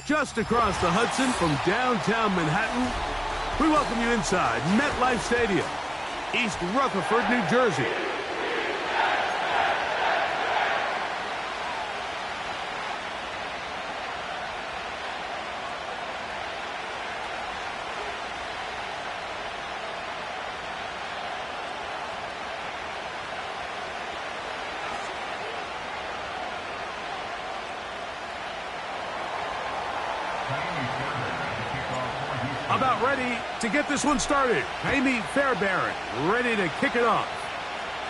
Just across the Hudson from downtown Manhattan, we welcome you inside MetLife Stadium, East Rutherford, New Jersey. About ready to get this one started. Amy Fairbairn ready to kick it off.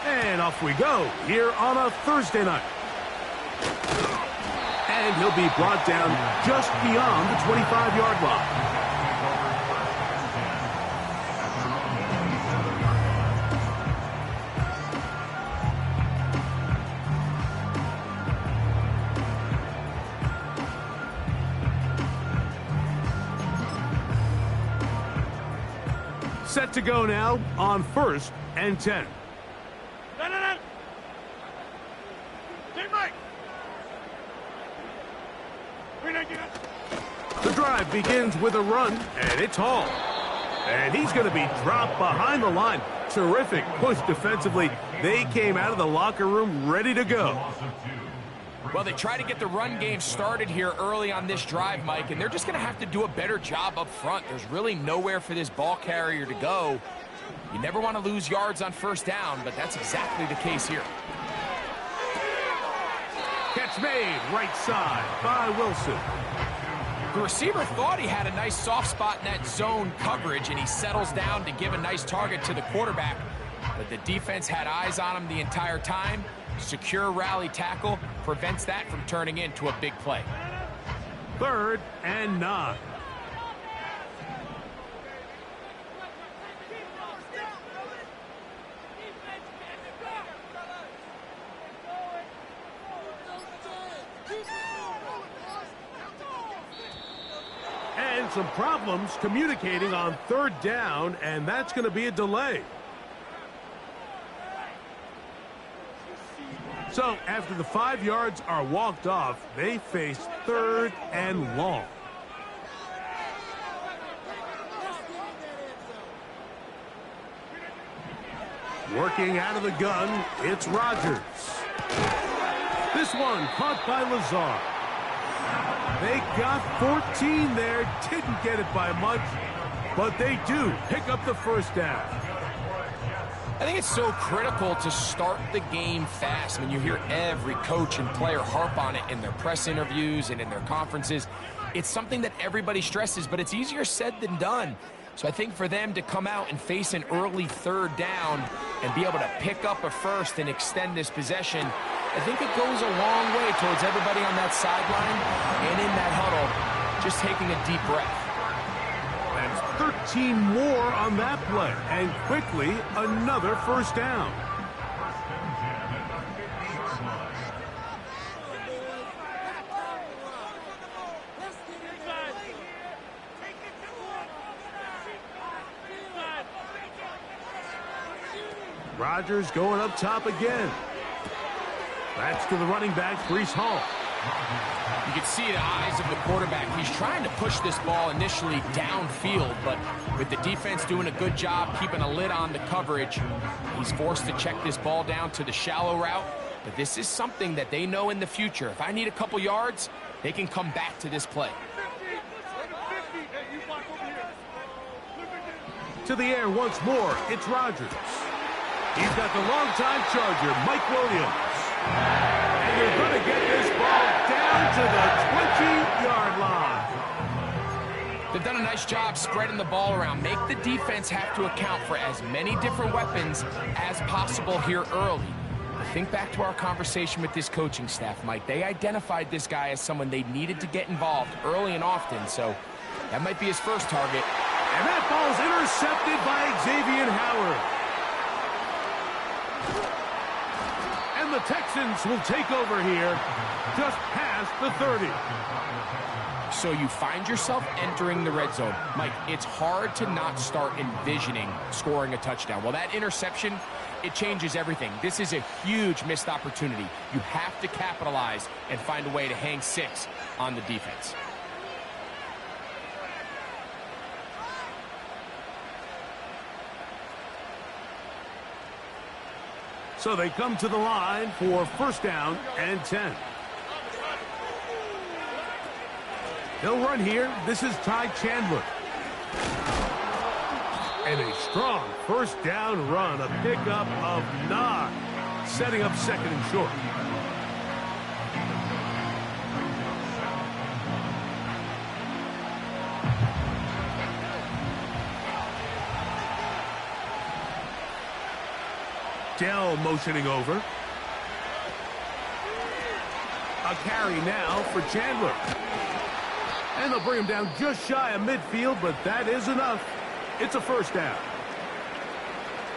And off we go here on a Thursday night. And he'll be brought down just beyond the 25-yard line. Set to go now on 1st and 10. The drive begins with a run, and it's hauled. And he's going to be dropped behind the line. Terrific push defensively. They came out of the locker room ready to go. Well, they try to get the run game started here early on this drive, Mike, and they're just going to have to do a better job up front. There's really nowhere for this ball carrier to go. You never want to lose yards on 1st down, but that's exactly the case here. Catch made right side by Wilson. The receiver thought he had a nice soft spot in that zone coverage, and he settles down to give a nice target to the quarterback. But the defense had eyes on him the entire time. Secure rally tackle prevents that from turning into a big play. 3rd and 9. And some problems communicating on 3rd down, and that's going to be a delay. So, after the 5 yards are walked off, they face 3rd and long. Working out of the gun, it's Rodgers. This one caught by Lazar. They got 14 there, didn't get it by much, but they do pick up the 1st down. I think it's so critical to start the game fast. I mean, you hear every coach and player harp on it in their press interviews and in their conferences. It's something that everybody stresses, but it's easier said than done. So I think for them to come out and face an early 3rd down and be able to pick up a 1st and extend this possession, I think it goes a long way towards everybody on that sideline and in that huddle just taking a deep breath. 13 more on that play, and quickly another 1st down. Rodgers going up top again. That's to the running back, Breece Hall. You can see the eyes of the quarterback. He's trying to push this ball initially downfield, but with the defense doing a good job keeping a lid on the coverage, he's forced to check this ball down to the shallow route. But this is something that they know in the future. If I need a couple yards, they can come back to this play. To the air once more, it's Rodgers. He's got the longtime Charger, Mike Williams. And they're going to get this ball down to the 20-yard line. They've done a nice job spreading the ball around. Make the defense have to account for as many different weapons as possible here early. Think back to our conversation with this coaching staff, Mike. They identified this guy as someone they needed to get involved early and often, so that might be his first target. And that ball's intercepted by Xavier Howard. And the Texans will take over here just past the 30. So you find yourself entering the red zone. Mike, it's hard to not start envisioning scoring a touchdown. Well, that interception, it changes everything. This is a huge missed opportunity. You have to capitalize and find a way to hang 6 on the defense. So they come to the line for first down and 10. They'll run here. This is Ty Chandler. And a strong first down run, a pickup of 9, setting up second and short. Dell motioning over. A carry now for Chandler. And they'll bring him down just shy of midfield, but that is enough. It's a first down.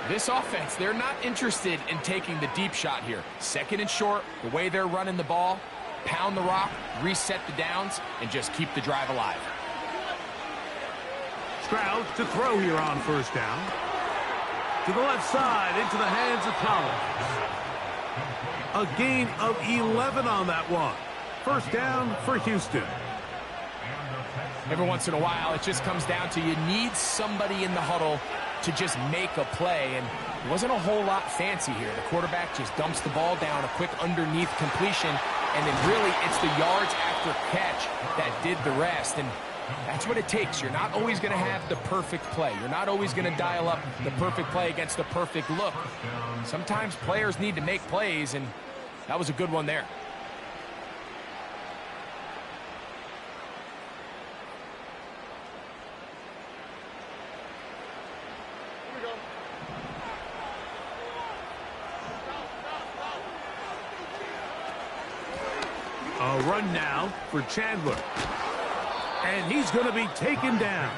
This offense, they're not interested in taking the deep shot here. Second and short, the way they're running the ball, pound the rock, reset the downs, and just keep the drive alive. Stroud to throw here on first down. To the left side, into the hands of Collins. A gain of 11 on that one. First down for Houston. Every once in a while, it just comes down to you need somebody in the huddle to just make a play, and it wasn't a whole lot fancy here. The quarterback just dumps the ball down, a quick underneath completion, and then really it's the yards after catch that did the rest, and that's what it takes. You're not always going to have the perfect play. You're not always going to dial up the perfect play against the perfect look. Sometimes players need to make plays, and that was a good one there. A run now for Chandler. And he's going to be taken down.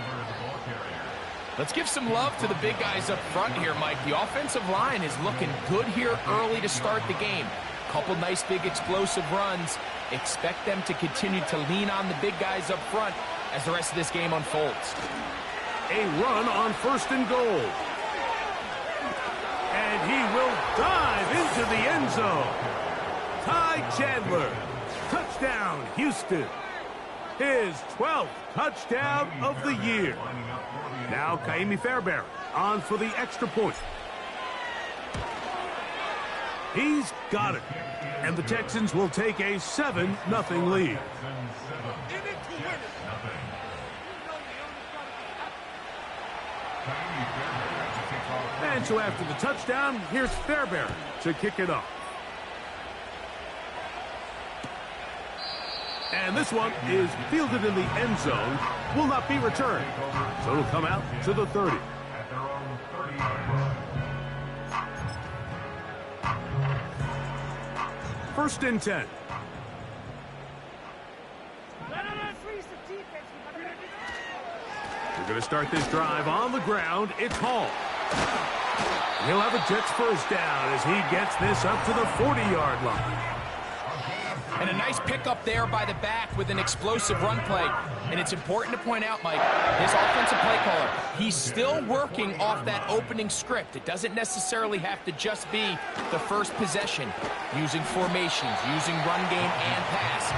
Let's give some love to the big guys up front here, Mike. The offensive line is looking good here early to start the game. Couple nice big explosive runs. Expect them to continue to lean on the big guys up front as the rest of this game unfolds. A run on first and goal. And he will dive into the end zone. Ty Chandler. Touchdown, Houston. His 12th touchdown of the year. Now Kaimi Fairbairn on for the extra point. He's got it. And the Texans will take a 7-0 lead. And so after the touchdown, here's Fairbairn to kick it off. And this one is fielded in the end zone, will not be returned. So it'll come out to the 30. First and 10. We're going to start this drive on the ground. It's Hall. He'll have a Jets first down as he gets this up to the 40-yard line. And a nice pickup there by the back with an explosive run play. And it's important to point out, Mike, his offensive play caller, he's still working off that opening script. It doesn't necessarily have to just be the first possession. Using formations, using run game and pass.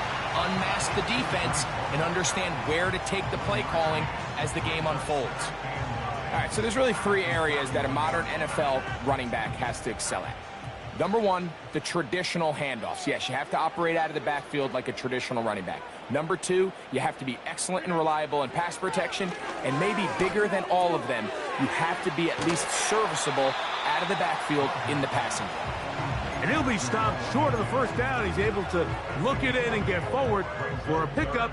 Unmask the defense and understand where to take the play calling as the game unfolds. All right, so there's really 3 areas that a modern NFL running back has to excel at. Number 1, the traditional handoffs. Yes, you have to operate out of the backfield like a traditional running back. Number 2, you have to be excellent and reliable in pass protection, and maybe bigger than all of them, you have to be at least serviceable out of the backfield in the passing game. And he'll be stopped short of the first down. He's able to look it in and get forward for a pickup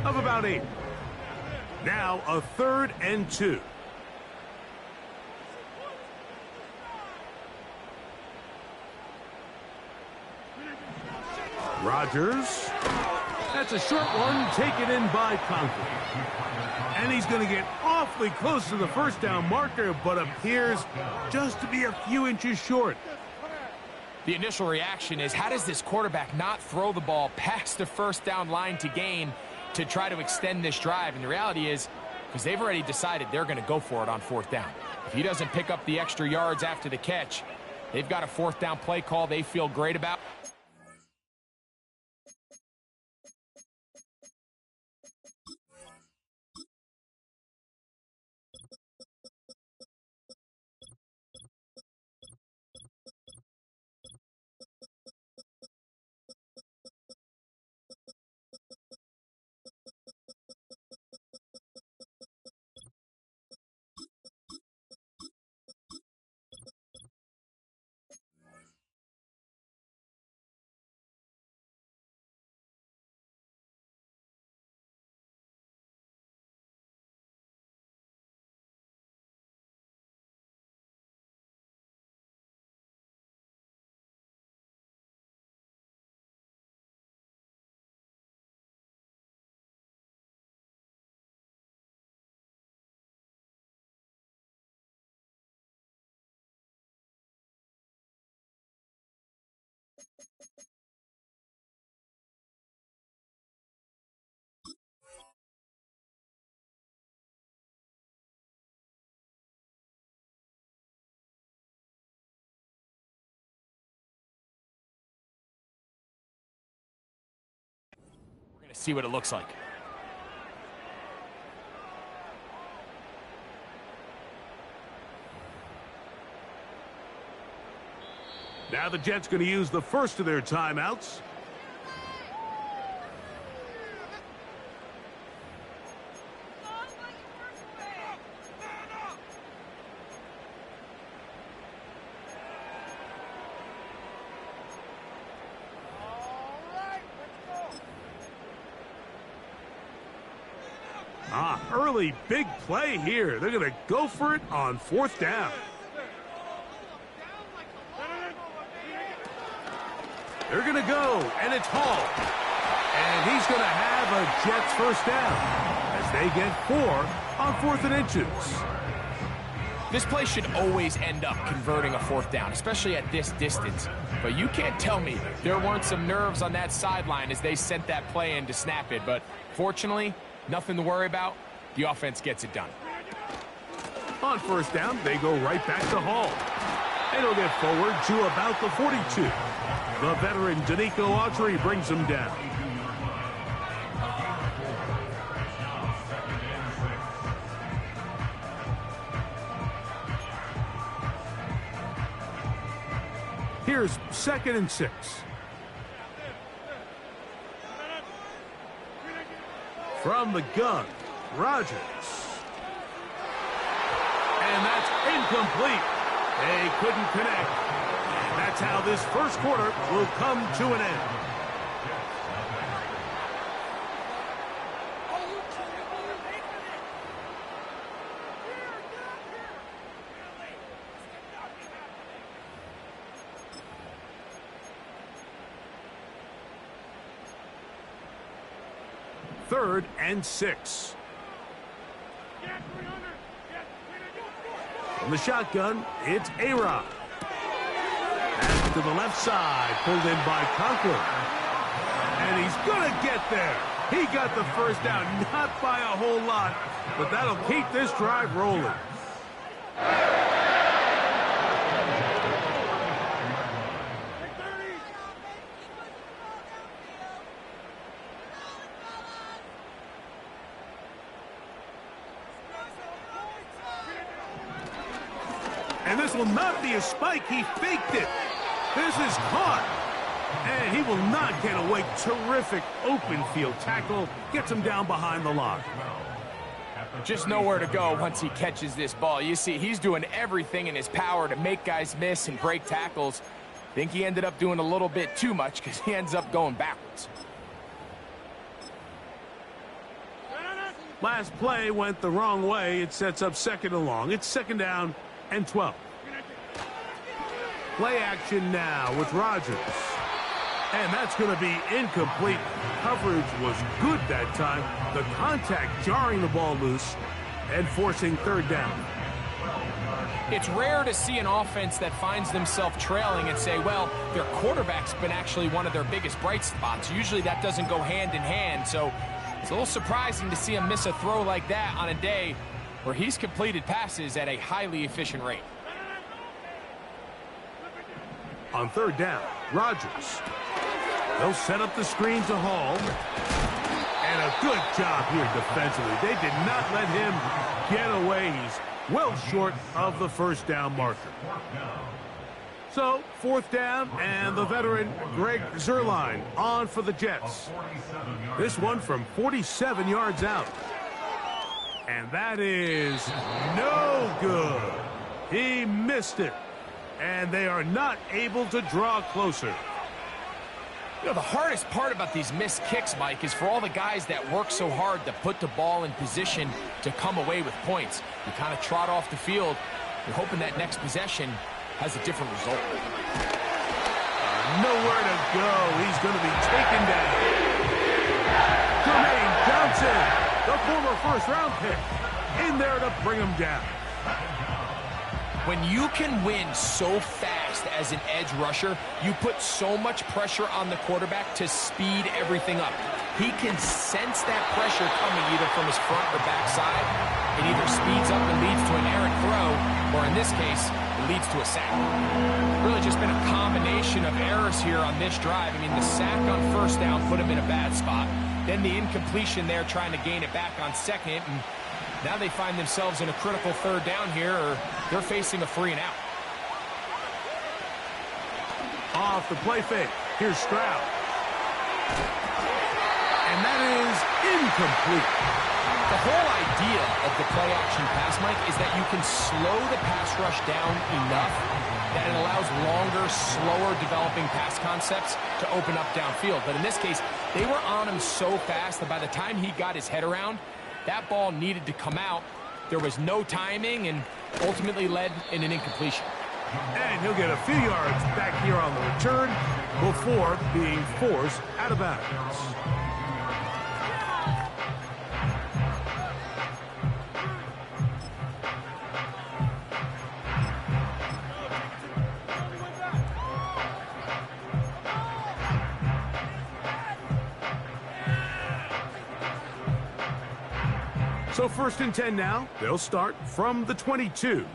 of about 8. Now a 3rd and 2. Rodgers That's a short one taken in by Conklin. And he's going to get awfully close to the first down marker, but appears just to be a few inches short. The initial reaction is, how does this quarterback not throw the ball past the first down line to gain to try to extend this drive? And the reality is, because they've already decided they're going to go for it on fourth down. If he doesn't pick up the extra yards after the catch, they've got a fourth down play call they feel great about. We're going to see what it looks like. Now the Jets going to use the first of their timeouts. Early big play here. They're going to go for it on fourth down. They're going to go, and it's Hall. And he's going to have a Jets first down as they get 4 on 4th and inches. This play should always end up converting a fourth down, especially at this distance. But you can't tell me there weren't some nerves on that sideline as they sent that play in to snap it. But fortunately, nothing to worry about. The offense gets it done. On first down, they go right back to Hall. And he'll get forward to about the 42. The veteran, Danico Autry, brings him down. Here's 2nd and 6. From the gun, Rodgers. And that's incomplete. They couldn't connect. And that's how this first quarter will come to an end. Third and 6. From the shotgun, it's A-Rod. And to the left side, pulled in by Conklin. And he's going to get there. He got the first down, not by a whole lot, but that'll keep this drive rolling. And this will not be a spike. He faked it. This is caught. And he will not get away. Terrific open field tackle. Gets him down behind the line. Just nowhere to go once he catches this ball. You see, he's doing everything in his power to make guys miss and break tackles. Think he ended up doing a little bit too much because he ends up going backwards. Last play went the wrong way. It sets up 2nd and long. It's 2nd down and 12. Play action now with Rodgers. And that's going to be incomplete. Coverage was good that time. The contact jarring the ball loose and forcing third down. It's rare to see an offense that finds themselves trailing and say, well, their quarterback's been actually one of their biggest bright spots. Usually that doesn't go hand in hand, so it's a little surprising to see him miss a throw like that on a day where he's completed passes at a highly efficient rate. On third down, Rodgers. They'll set up the screen to Hall. And a good job here defensively. They did not let him get away. He's well short of the first down marker. So, fourth down, and the veteran Greg Zuerlein on for the Jets. This one from 47 yards out. And that is no good. He missed it. And they are not able to draw closer. You know, the hardest part about these missed kicks, Mike, is for all the guys that work so hard to put the ball in position to come away with points. You kind of trot off the field. You're hoping that next possession has a different result. Nowhere to go. He's going to be taken down. Jermaine Johnson, the former first-round pick, in there to bring him down. When you can win so fast as an edge rusher, you put so much pressure on the quarterback to speed everything up. He can sense that pressure coming either from his front or back side. It either speeds up and leads to an errant throw, or in this case, it leads to a sack. Really just been a combination of errors here on this drive. I mean, the sack on first down put him in a bad spot. Then the incompletion there trying to gain it back on second, and now they find themselves in a critical third down here, or they're facing a 3 and out. Off the play fake. Here's Stroud. And that is incomplete. The whole idea of the play-action pass, Mike, is that you can slow the pass rush down enough that it allows longer, slower developing pass concepts to open up downfield. But in this case, they were on him so fast that by the time he got his head around, that ball needed to come out. There was no timing and ultimately led in an incompletion. And he'll get a few yards back here on the return before being forced out of bounds. So 1st and 10 now. They'll start from the 22.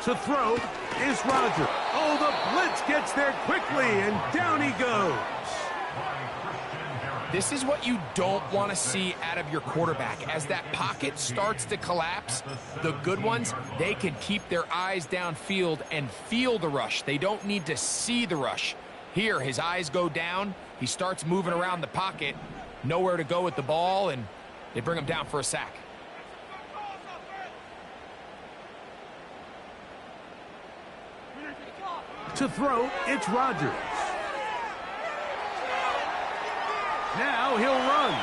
To throw is Rodgers. Oh, the blitz gets there quickly, and down he goes. This is what you don't want to see out of your quarterback. As that pocket starts to collapse, the good ones, they can keep their eyes downfield and feel the rush. They don't need to see the rush. Here, his eyes go down. He starts moving around the pocket. Nowhere to go with the ball, and they bring him down for a sack. To throw, it's Rodgers. Now he'll run.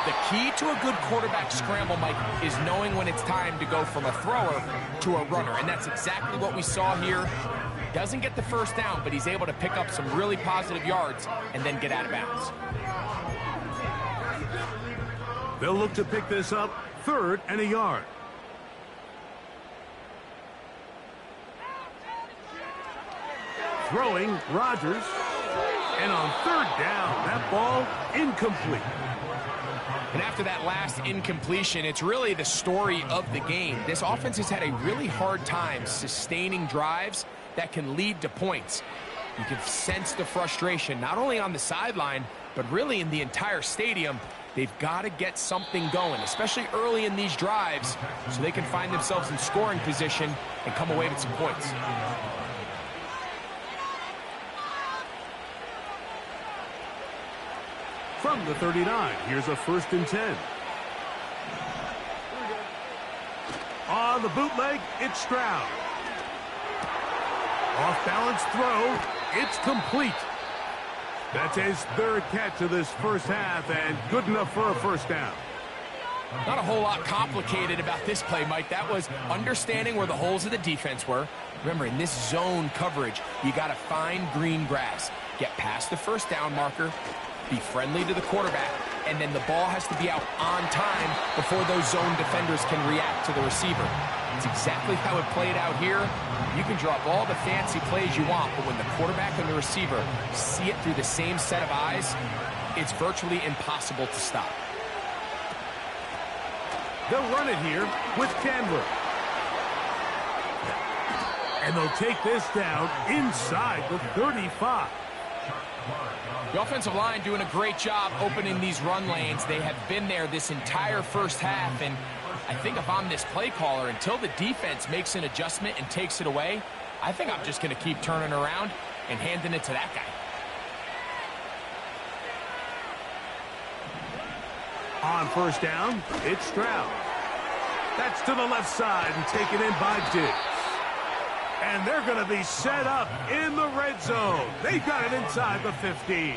The key to a good quarterback scramble, Mike, is knowing when it's time to go from a thrower to a runner. And that's exactly what we saw here. Doesn't get the first down, but he's able to pick up some really positive yards and then get out of bounds. They'll look to pick this up 3rd and a yard. Throwing, Rodgers. And on 3rd down, that ball incomplete. And after that last incompletion, it's really the story of the game. This offense has had a really hard time sustaining drives that can lead to points. You can sense the frustration, not only on the sideline, but really in the entire stadium. They've got to get something going, especially early in these drives, so they can find themselves in scoring position and come away with some points. From the 39, here's a 1st and 10. On the bootleg, it's Stroud. Off-balance throw, it's complete. That's his 3rd catch of this first half, and good enough for a first down. Not a whole lot complicated about this play, Mike. That was understanding where the holes of the defense were. Remember, in this zone coverage, you got to find green grass. Get past the first down marker, be friendly to the quarterback, and then the ball has to be out on time before those zone defenders can react to the receiver. It's exactly how it played out here. You can draw up all the fancy plays you want, but when the quarterback and the receiver see it through the same set of eyes, it's virtually impossible to stop. They'll run it here with Chandler. And they'll take this down inside the 35. The offensive line doing a great job opening these run lanes. They have been there this entire first half, and I think if I'm this play caller, until the defense makes an adjustment and takes it away, I think I'm just going to keep turning around and handing it to that guy. On first down, it's Stroud. That's to the left side and taken in by Diggs. And they're going to be set up in the red zone. They've got it inside the 15.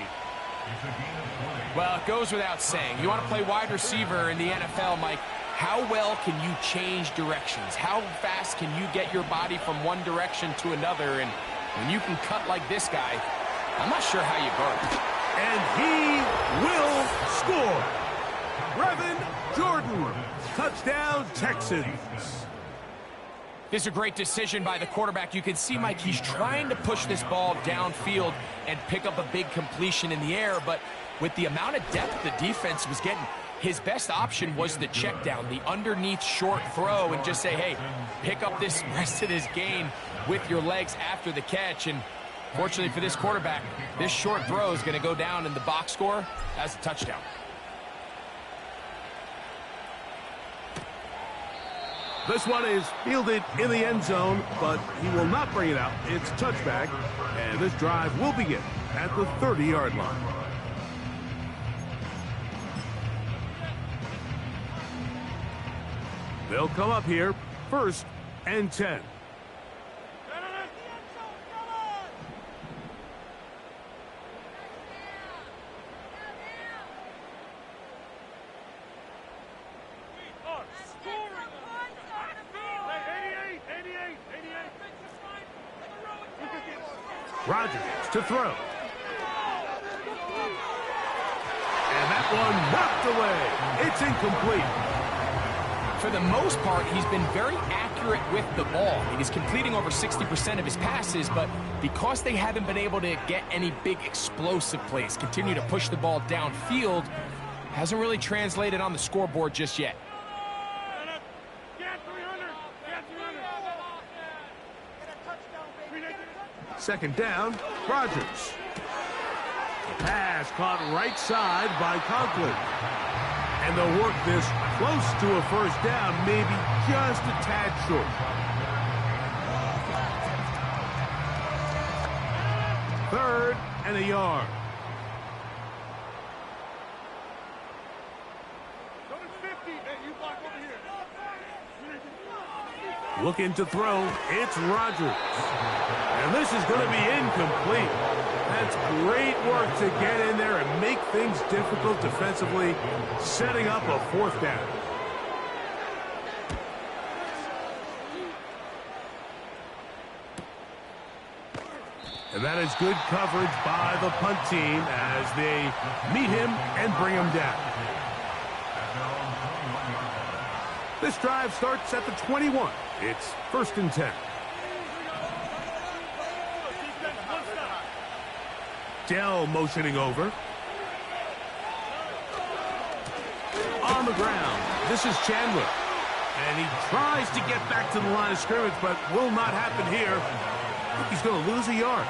Well, it goes without saying. You want to play wide receiver in the NFL, Mike, how well can you change directions? How fast can you get your body from one direction to another? And when you can cut like this guy, I'm not sure how you guard. And he will score. Brevin Jordan, touchdown Texans. This is a great decision by the quarterback. You can see, Mike, he's trying to push this ball downfield and pick up a big completion in the air, but with the amount of depth the defense was getting, his best option was the check down, the underneath short throw, and just say, hey, pick up this rest of this gain with your legs after the catch. And fortunately for this quarterback, this short throw is going to go down in the box score as a touchdown. This one is fielded in the end zone, but he will not bring it out. It's touchback, and this drive will begin at the 30-yard line. They'll come up here, 1st and 10. Rodgers to throw. And that one knocked away. It's incomplete. For the most part, he's been very accurate with the ball. He's completing over 60% of his passes, but because they haven't been able to get any big explosive plays, continue to push the ball downfield, hasn't really translated on the scoreboard just yet. Second down, Rodgers. Pass caught right side by Conklin. And they'll work this close to a first down, maybe just a tad short. Third and a yard. Looking to throw, it's Rodgers. And this is going to be incomplete. That's great work to get in there and make things difficult defensively, setting up a 4th down. And that is good coverage by the punt team as they meet him and bring him down. This drive starts at the 21. It's 1st and 10. Dell motioning over. On the ground, this is Chandler. And he tries to get back to the line of scrimmage, but will not happen here. I think he's going to lose a yard.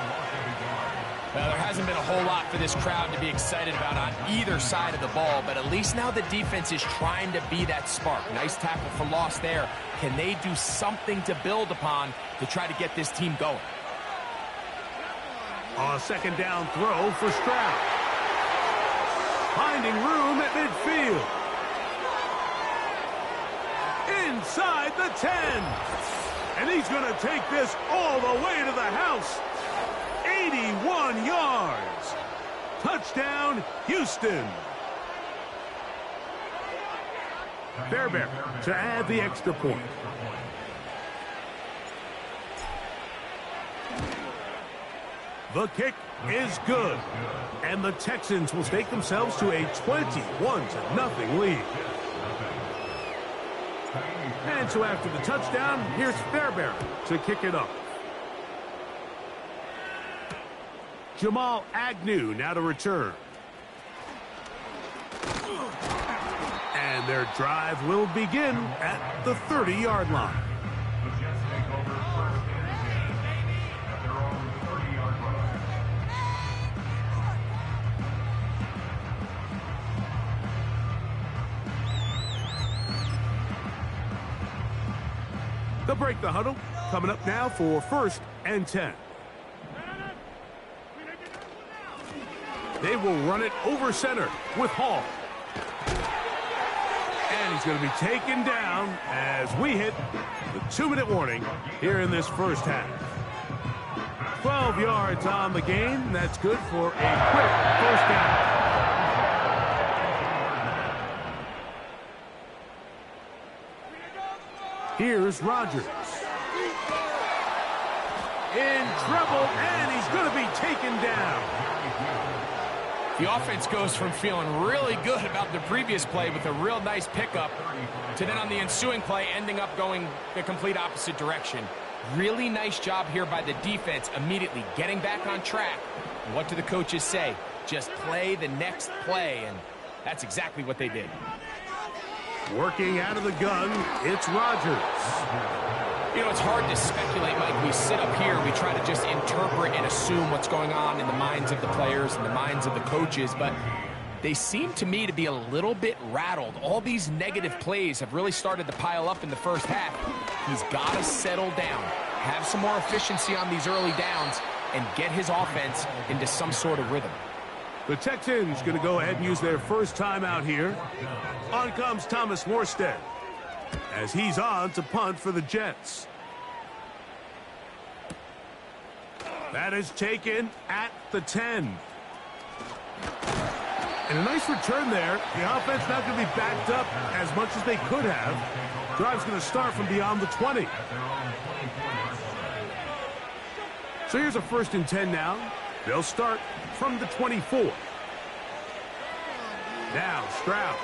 Well, there hasn't been a whole lot for this crowd to be excited about on either side of the ball, but at least now the defense is trying to be that spark. Nice tackle for loss there. Can they do something to build upon to try to get this team going? A second down throw for Stroud. Finding room at midfield. Inside the 10. And he's going to take this all the way to the house. 81 yards. Touchdown, Houston. Fairbairn to add the extra point. The kick is good. And the Texans will stake themselves to a 21-0 lead. And so after the touchdown, here's Fairbairn to kick it up. Jamal Agnew now to return. And their drive will begin at the 30-yard line. They'll break the huddle. Coming up now for 1st and 10. They will run it over center with Hall. And he's going to be taken down as we hit the 2-minute warning here in this first half. 12 yards on the game. That's good for a quick first down. Here's Rodgers. In trouble, and he's going to be taken down. The offense goes from feeling really good about the previous play with a real nice pickup to then on the ensuing play ending up going the complete opposite direction. Really nice job here by the defense immediately getting back on track. And what do the coaches say? Just play the next play, and that's exactly what they did. Working out of the gun, it's Rodgers. You know, it's hard to speculate, Mike. We sit up here, we try to just interpret and assume what's going on in the minds of the players and the minds of the coaches, but they seem to me to be a little bit rattled. All these negative plays have really started to pile up in the first half. He's got to settle down, have some more efficiency on these early downs, and get his offense into some sort of rhythm. The Texans going to go ahead and use their first timeout here. On comes Thomas Morstead as he's on to punt for the Jets. That is taken at the 10. And a nice return there. The offense not going to be backed up as much as they could have. Drive's going to start from beyond the 20. So here's a 1st and 10 now. They'll start from the 24. Now Stroud.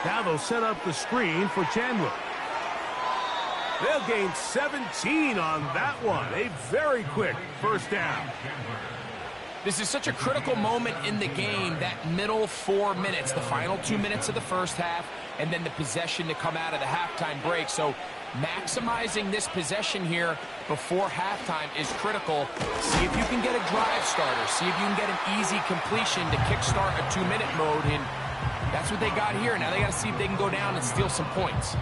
Now they'll set up the screen for Chandler. They'll gain 17 on that one. A very quick first down. This is such a critical moment in the game, that middle 4 minutes, the final 2 minutes of the first half, and then the possession to come out of the halftime break. So maximizing this possession here before halftime is critical. See if you can get a drive starter. See if you can get an easy completion to kickstart a 2-minute mode, and that's what they got here. Now they got to see if they can go down and steal some points.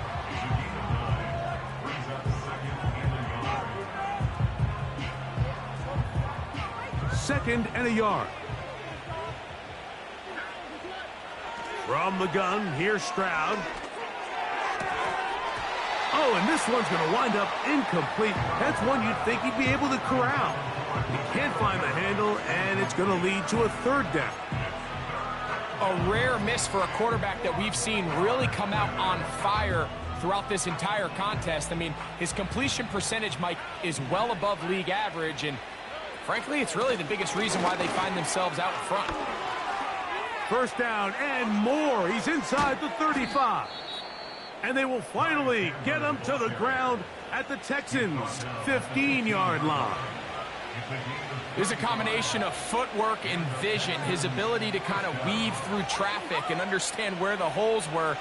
Second and a yard. From the gun, here's Stroud. Oh, and this one's going to wind up incomplete. That's one you'd think he'd be able to corral. He can't find the handle, and it's going to lead to a 3rd down. A rare miss for a quarterback that we've seen really come out on fire throughout this entire contest. I mean, his completion percentage, Mike, is well above league average, and frankly, it's really the biggest reason why they find themselves out in front. First down and more. He's inside the 35. And they will finally get him to the ground at the Texans' 15-yard line. There's a combination of footwork and vision, his ability to kind of weave through traffic and understand where the holes were.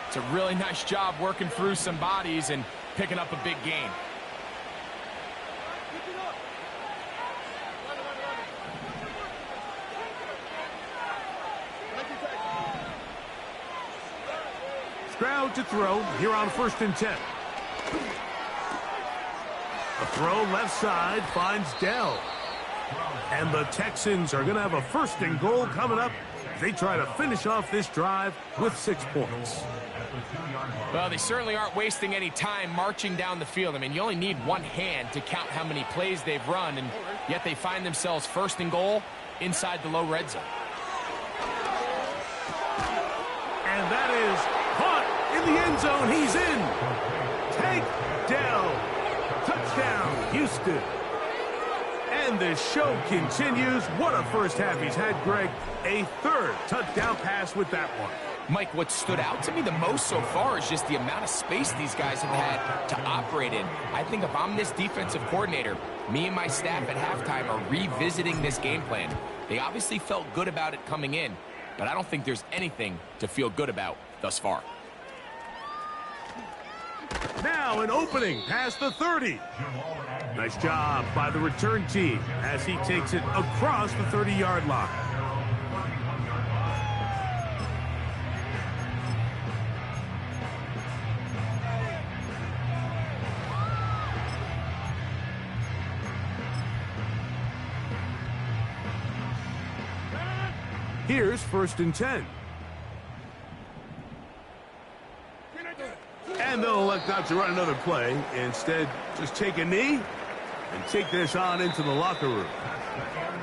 It's a really nice job working through some bodies and picking up a big gain. Stroud to throw here on 1st and 10. A throw left side finds Dell. And the Texans are going to have a 1st and goal coming up. They try to finish off this drive with 6 points. Well, they certainly aren't wasting any time marching down the field. I mean, you only need one hand to count how many plays they've run, and yet they find themselves 1st and goal inside the low red zone. And that is caught the end zone. He's in. Tank Dell. Touchdown, Houston. And the show continues. What a first half he's had, Greg. A third touchdown pass with that one. Mike, what stood out to me the most so far is just the amount of space these guys have had to operate in. I think if I'm this defensive coordinator, me and my staff at halftime are revisiting this game plan. They obviously felt good about it coming in, but I don't think there's anything to feel good about thus far. Now an opening past the 30. Nice job by the return team as he takes it across the 30-yard line. Here's 1st and 10. And they'll elect not to run another play. Instead, just take a knee and take this on into the locker room.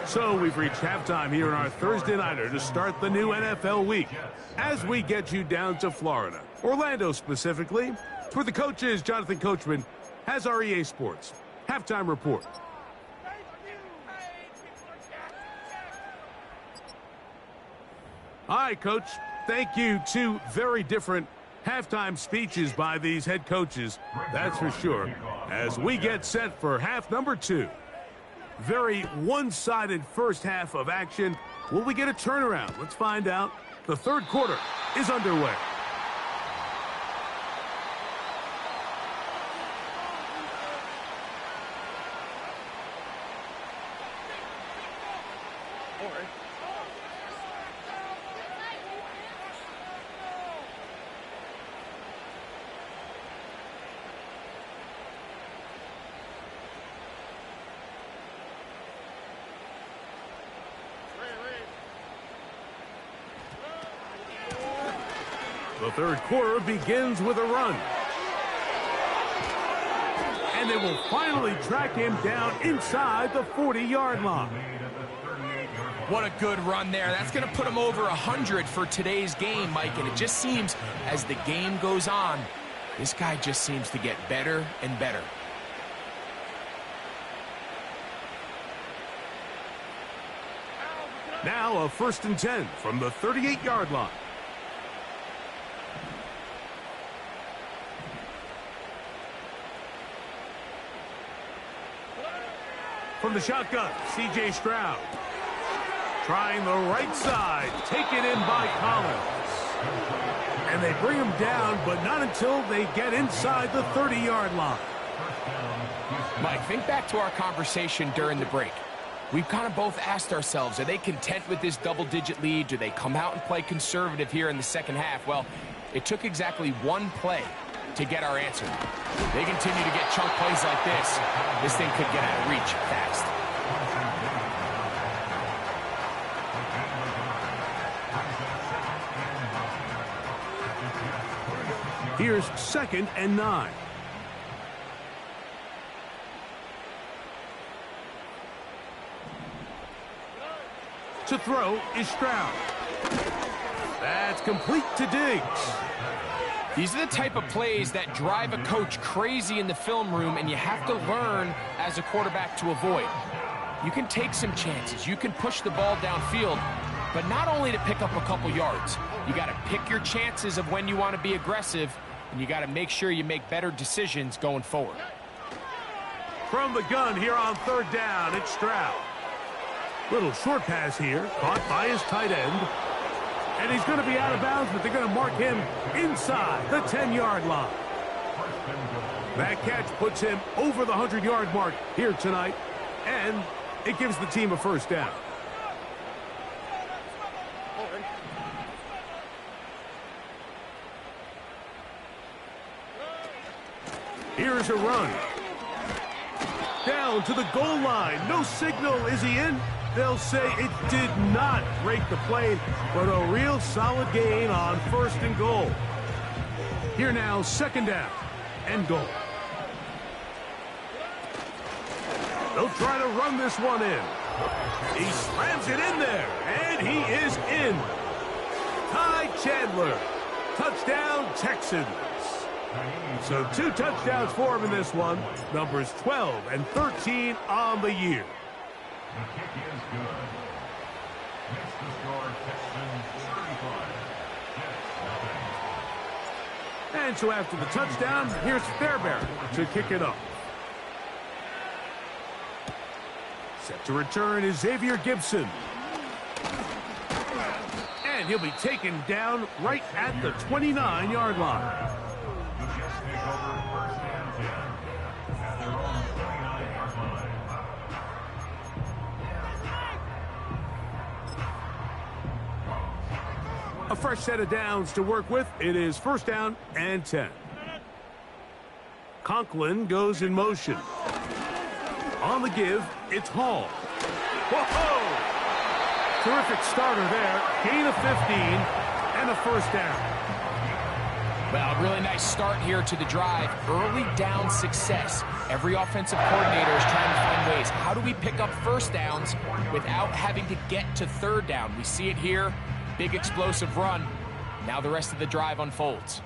So we've reached halftime here in our Thursday Nighter to start the new NFL week. As we get you down to Florida, Orlando specifically, it's where the coach is. Jonathan Coachman has our EA Sports halftime report. All right, Coach. Thank you. Two very different halftime speeches by these head coaches, that's for sure, as we get set for half number 2. Very one-sided first half of action. Will we get a turnaround? Let's find out. The third quarter is underway. The third quarter begins with a run. And they will finally track him down inside the 40-yard line. What a good run there. That's going to put him over 100 for today's game, Mike. And it just seems as the game goes on, this guy just seems to get better and better. Now a 1st and 10 from the 38-yard line. From the shotgun, C.J. Stroud. Trying the right side. Taken in by Collins. And they bring him down, but not until they get inside the 30-yard line. Mike, think back to our conversation during the break. We've kind of both asked ourselves, are they content with this double-digit lead? Do they come out and play conservative here in the second half? Well, it took exactly one play to get our answer. They continue to get chunk plays like this. This thing could get out of reach fast. Here's 2nd and 9. To throw is Stroud. That's complete to Diggs. These are the type of plays that drive a coach crazy in the film room, and you have to learn as a quarterback to avoid. You can take some chances. You can push the ball downfield, but not only to pick up a couple yards. You got to pick your chances of when you want to be aggressive, and you got to make sure you make better decisions going forward. From the gun here on 3rd down, it's Stroud. Little short pass here, caught by his tight end. And he's going to be out of bounds, but they're going to mark him inside the 10-yard line. That catch puts him over the 100-yard mark here tonight, and it gives the team a 1st down. Here's a run. Down to the goal line. No signal. Is he in? They'll say it did not break the plane, but a real solid gain on 1st and goal. Here now, 2nd down and goal. They'll try to run this one in. He slams it in there, and he is in. Ty Chandler Touchdown, Texans. So 2 touchdowns for him in this one. Numbers 12 and 13 on the year. The kick is good. Next to score, Texans 35. And so after the touchdown, here's Fairbairn to kick it off. Set to return is Xavier Gibson. And he'll be taken down right at the 29-yard line. The Jets take over first and 10 at their own 29-yard line. A fresh set of downs to work with. It is first down and 10. Conklin goes in motion. On the give, it's Hall. Whoa! Terrific starter there. Gain of 15 and a first down. Well, really nice start here to the drive. Early down success. Every offensive coordinator is trying to find ways. How do we pick up first downs without having to get to third down? We see it here. Big explosive run. Now the rest of the drive unfolds.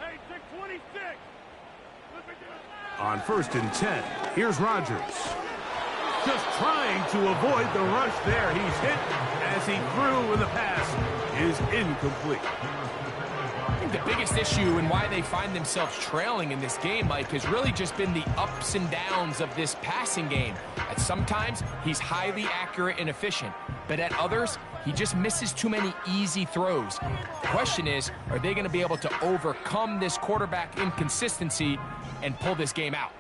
Hey, 626. On first and 10, here's Rodgers. Just trying to avoid the rush there. He's hit as he threw, and the pass is incomplete. I think the biggest issue and why they find themselves trailing in this game, Mike, has really just been the ups and downs of this passing game. At sometimes, he's highly accurate and efficient, but at others, he just misses too many easy throws. The question is, are they going to be able to overcome this quarterback inconsistency and pull this game out?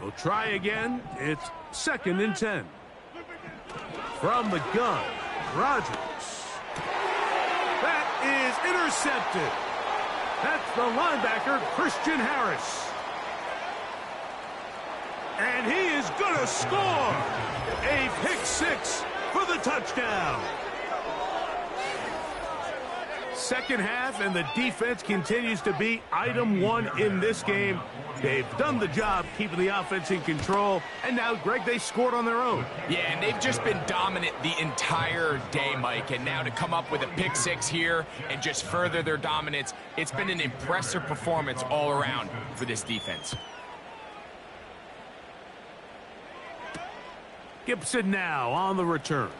We'll try again. It's second and 10. From the gun, Rodgers. That is intercepted. That's the linebacker, Christian Harris. And he is going to score. A pick 6 for the touchdown. Second half, and the defense continues to be item 1 in this game. They've done the job keeping the offense in control, and now, Greg, they scored on their own. Yeah, and they've just been dominant the entire day, Mike, and now to come up with a pick 6 here and just further their dominance, it's been an impressive performance all around for this defense. Gibson now on the return.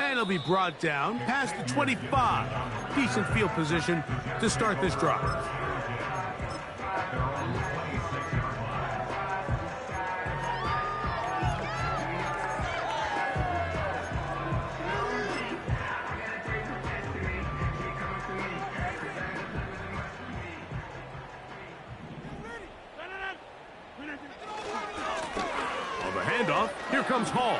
And he'll be brought down past the 25. Decent field position to start this drive. On the handoff, here comes Hall.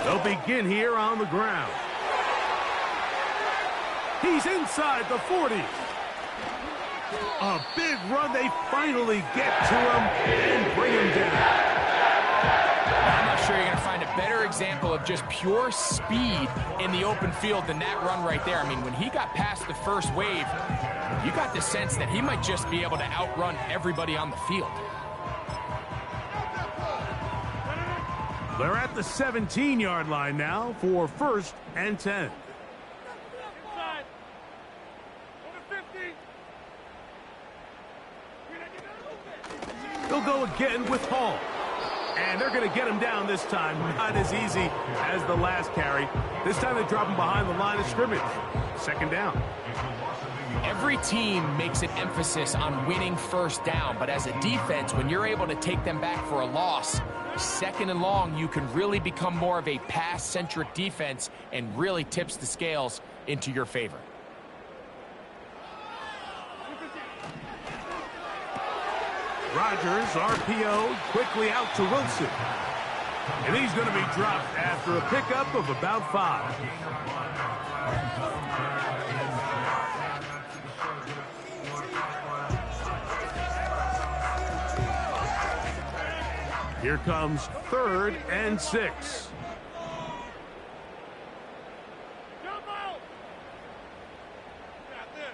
They'll begin here on the ground. He's inside the 40. A big run. They finally get to him and bring him down. I'm not sure you're going to find a better example of just pure speed in the open field than that run right there. I mean, when he got past the first wave, you got the sense that he might just be able to outrun everybody on the field. They're at the 17-yard line now for first and 10. Inside. Over 50. They'll go again with Hall. And they're going to get him down this time. Not as easy as the last carry. This time they drop him behind the line of scrimmage. Second down. Every team makes an emphasis on winning first down, but as a defense, when you're able to take them back for a loss, second and long, you can really become more of a pass-centric defense and really tips the scales into your favor. Rodgers, RPO, quickly out to Wilson. And he's going to be dropped after a pickup of about 5. Here comes 3rd and 6. Jump out! Got this.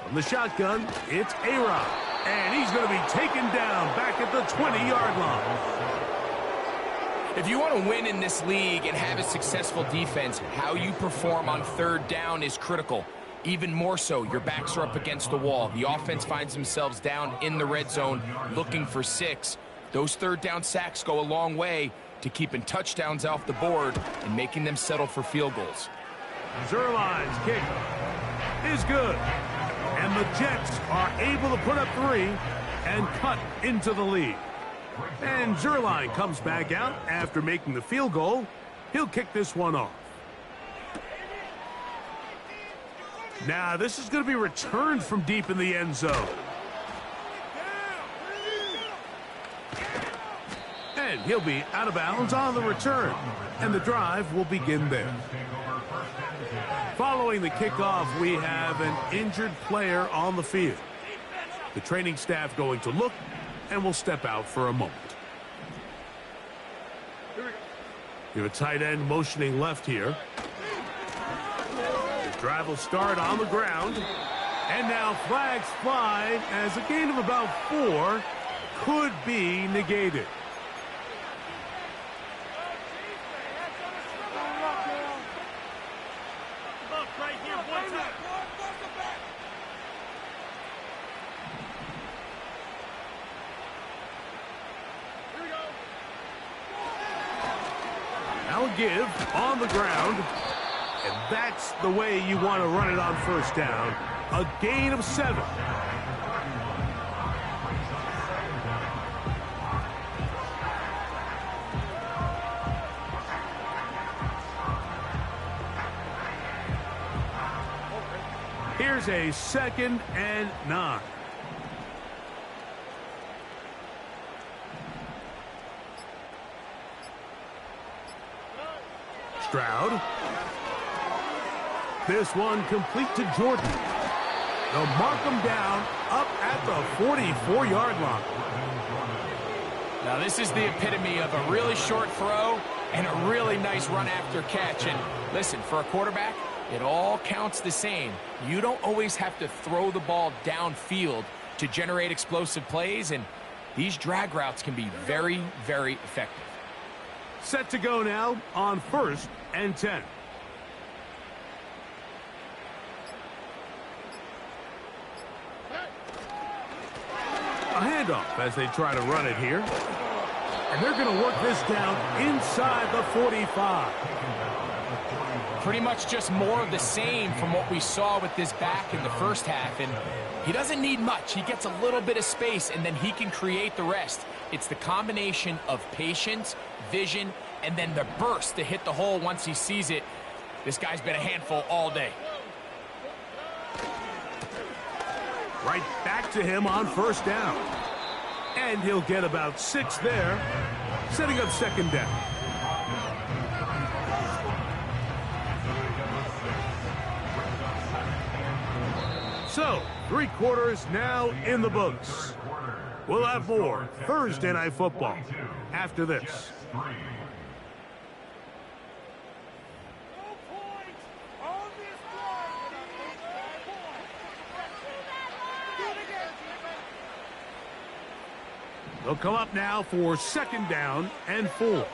From the shotgun, it's A-Rod. And he's going to be taken down back at the 20-yard line. If you want to win in this league and have a successful defense, how you perform on 3rd down is critical. Even more so, your backs are up against the wall. The offense finds themselves down in the red zone looking for 6. Those 3rd down sacks go a long way to keeping touchdowns off the board and making them settle for field goals. Zerline's kick is good. And the Jets are able to put up 3 and cut into the lead. And Zerline comes back out after making the field goal. He'll kick this one off. Now, this is going to be returned from deep in the end zone. And he'll be out of bounds on the return. And the drive will begin there. Following the kickoff, we have an injured player on the field. The training staff going to look and will step out for a moment. We have a tight end motioning left here. The drive will start on the ground. And now flags fly as a gain of about 4 could be negated. Now a give on the ground. And that's the way you want to run it on 1st down. A gain of 7. Here's a 2nd and 9. Stroud. This one complete to Jordan. They'll mark him down up at the 44-yard line. Now, this is the epitome of a really short throw and a really nice run after catch. And listen, for a quarterback, it all counts the same. You don't always have to throw the ball downfield to generate explosive plays, and these drag routes can be very, very effective. Set to go now on 1st and 10. A handoff as they try to run it here. And they're going to work this down inside the 45. Pretty much just more of the same from what we saw with this back in the first half. And he doesn't need much. He gets a little bit of space, and then he can create the rest. It's the combination of patience, vision, and then the burst to hit the hole once he sees it. This guy's been a handful all day. Right back to him on 1st down. And he'll get about 6 there, setting up 2nd down. So, 3 quarters now in the books. We'll have more Thursday Night Football after this. They'll come up now for 2nd down and 4.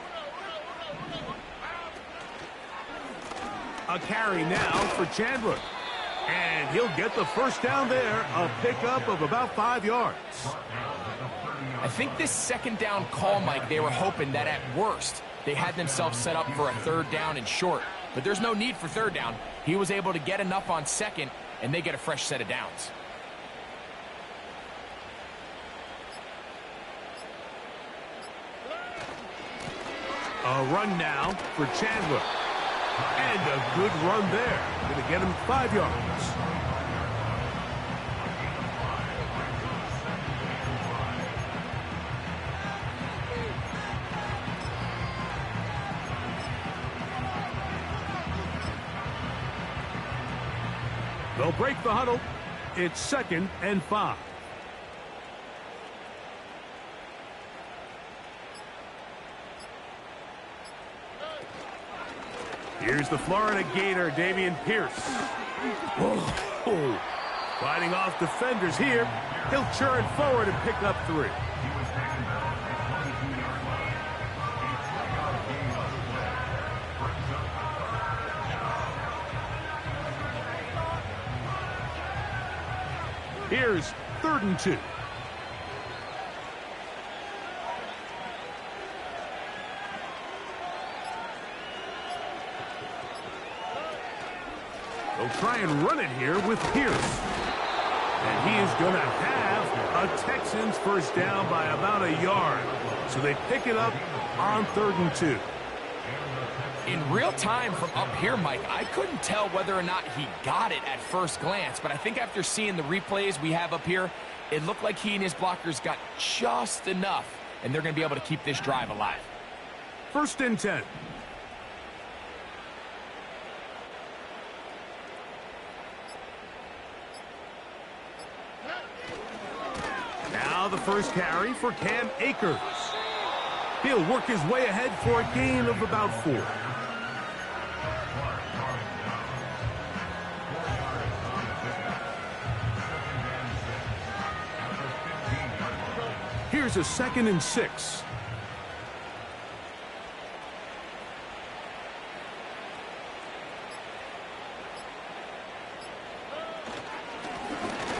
A carry now for Chandler. And he'll get the 1st down there, a pickup of about 5 yards. I think this 2nd down call, Mike, they were hoping that at worst they had themselves set up for a 3rd down and short. But there's no need for 3rd down. He was able to get enough on 2nd, and they get a fresh set of downs. A run now for Chandler. And a good run there. Going to get him 5 yards. They'll break the huddle. It's 2nd and 5. Here's the Florida Gator, Dameon Pierce. Oh, fighting off defenders here. He'll churn forward and pick up 3. Here's 3rd and 2. They'll try and run it here with Pierce. And he is going to have a Texans first down by about a yard. So they pick it up on 3rd and 2. In real time from up here, Mike, I couldn't tell whether or not he got it at first glance, but I think after seeing the replays we have up here, it looked like he and his blockers got just enough, and they're going to be able to keep this drive alive. 1st and 10. Now the first carry for Cam Akers. He'll work his way ahead for a gain of about 4. Here's a 2nd and 6.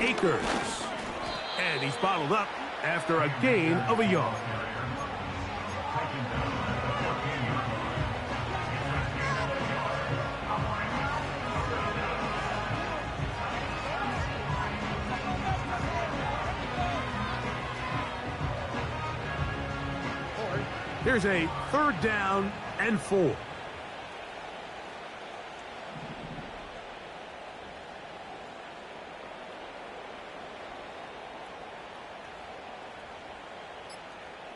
Akers. And he's bottled up after a gain of a yard. Here's a 3rd down and 4.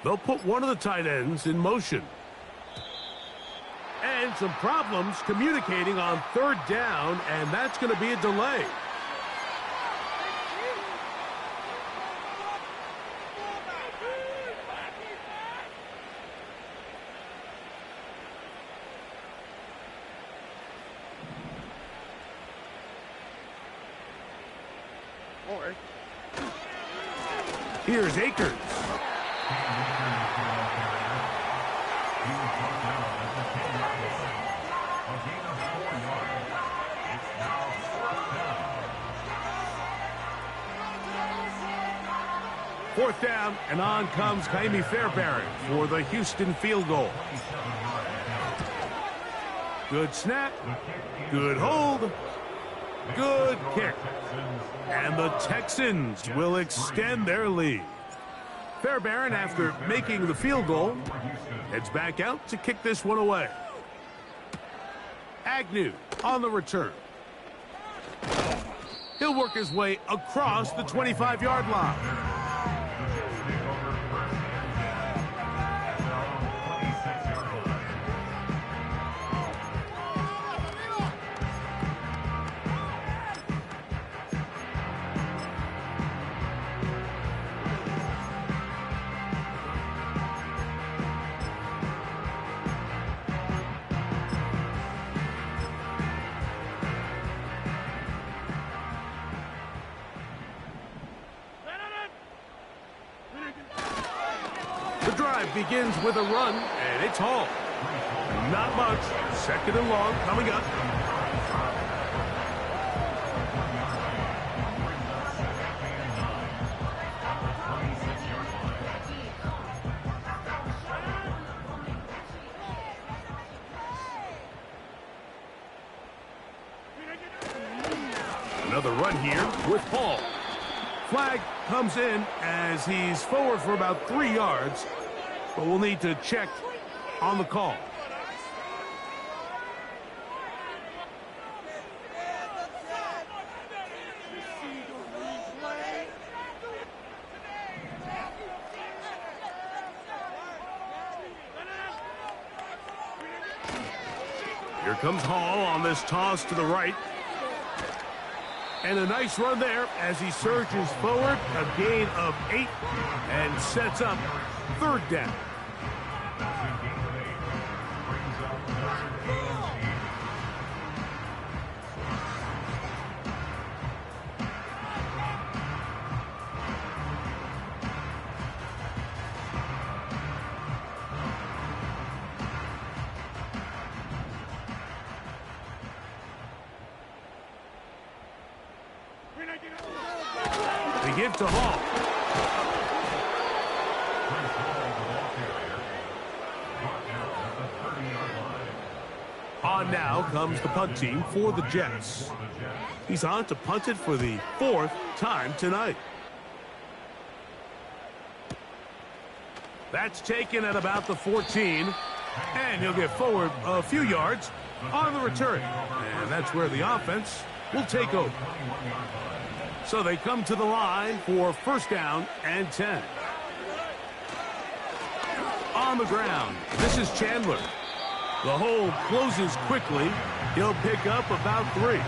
They'll put one of the tight ends in motion. And some problems communicating on 3rd down, and that's going to be a delay. Here's Akers. Fourth down, and on comes Kaimi Fairbairn for the Houston field goal. Good snap, good hold, good kick. And the Texans will extend their lead. Fairbairn, after making the field goal, heads back out to kick this one away. Agnew on the return. He'll work his way across the 25-yard line. The drive begins with a run, and it's hauled. Not much. 2nd and long coming up. Another run here with Paul. Flag comes in as he's forward for about 3 yards, but we'll need to check on the call. Here comes Hall on this toss to the right. And a nice run there as he surges forward, a gain of 8, and sets up third down. They give to Hall. On now comes the punt team for the Jets. He's on to punt it for the 4th time tonight. That's taken at about the 14. And he'll get forward a few yards on the return. And that's where the offense will take over. So they come to the line for first down and 10. On the ground, this is Chandler. The hole closes quickly. He'll pick up about 3.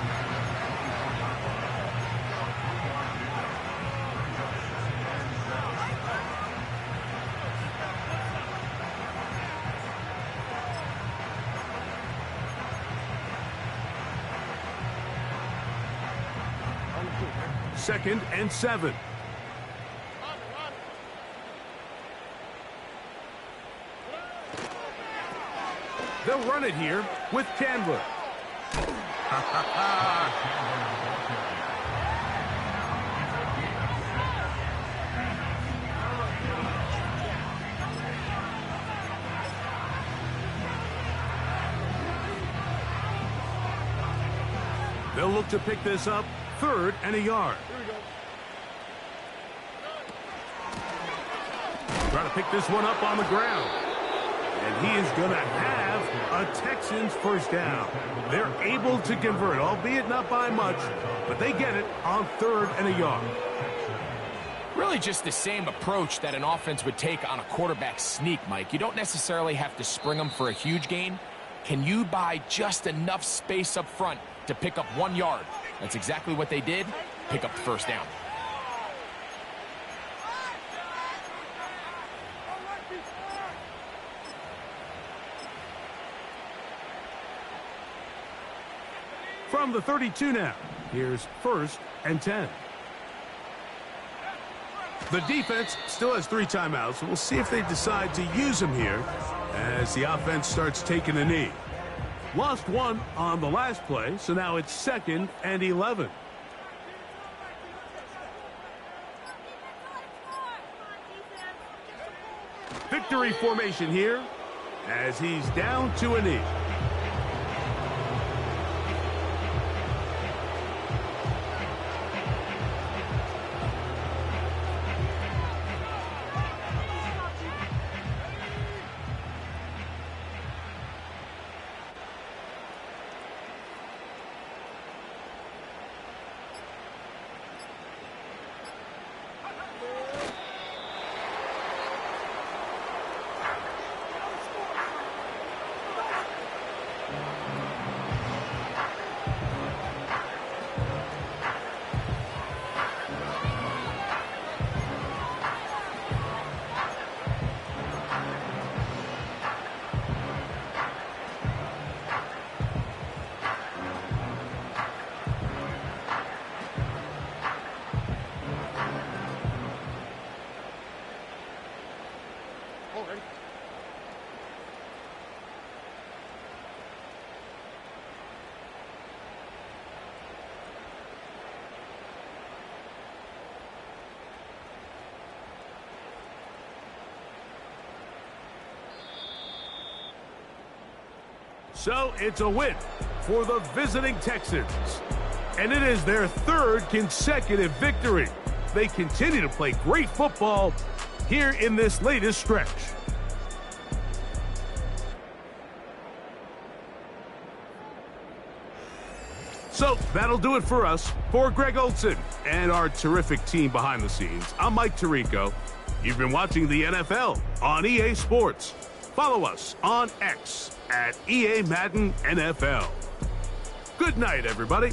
Second and 7. They'll run it here with Chandler. They'll look to pick this up, 3rd and a yard. Trying to pick this one up on the ground. And he is going to have a Texans first down. They're able to convert, albeit not by much, but they get it on 3rd and a yard. Really just the same approach that an offense would take on a quarterback sneak, Mike. You don't necessarily have to spring them for a huge gain. Can you buy just enough space up front to pick up 1 yard? That's exactly what they did. Pick up the first down. From the 32 now, here's 1st and 10. The defense still has 3 timeouts, so we'll see if they decide to use them here as the offense starts taking a knee. Lost 1 on the last play, so now it's 2nd and 11. Victory formation here as he's down to a knee. So it's a win for the visiting Texans. And it is their 3rd consecutive victory. They continue to play great football here in this latest stretch. So that'll do it for us. For Greg Olson and our terrific team behind the scenes, I'm Mike Tirico. You've been watching the NFL on EA Sports. Follow us on X at EA Madden NFL. Good night, everybody.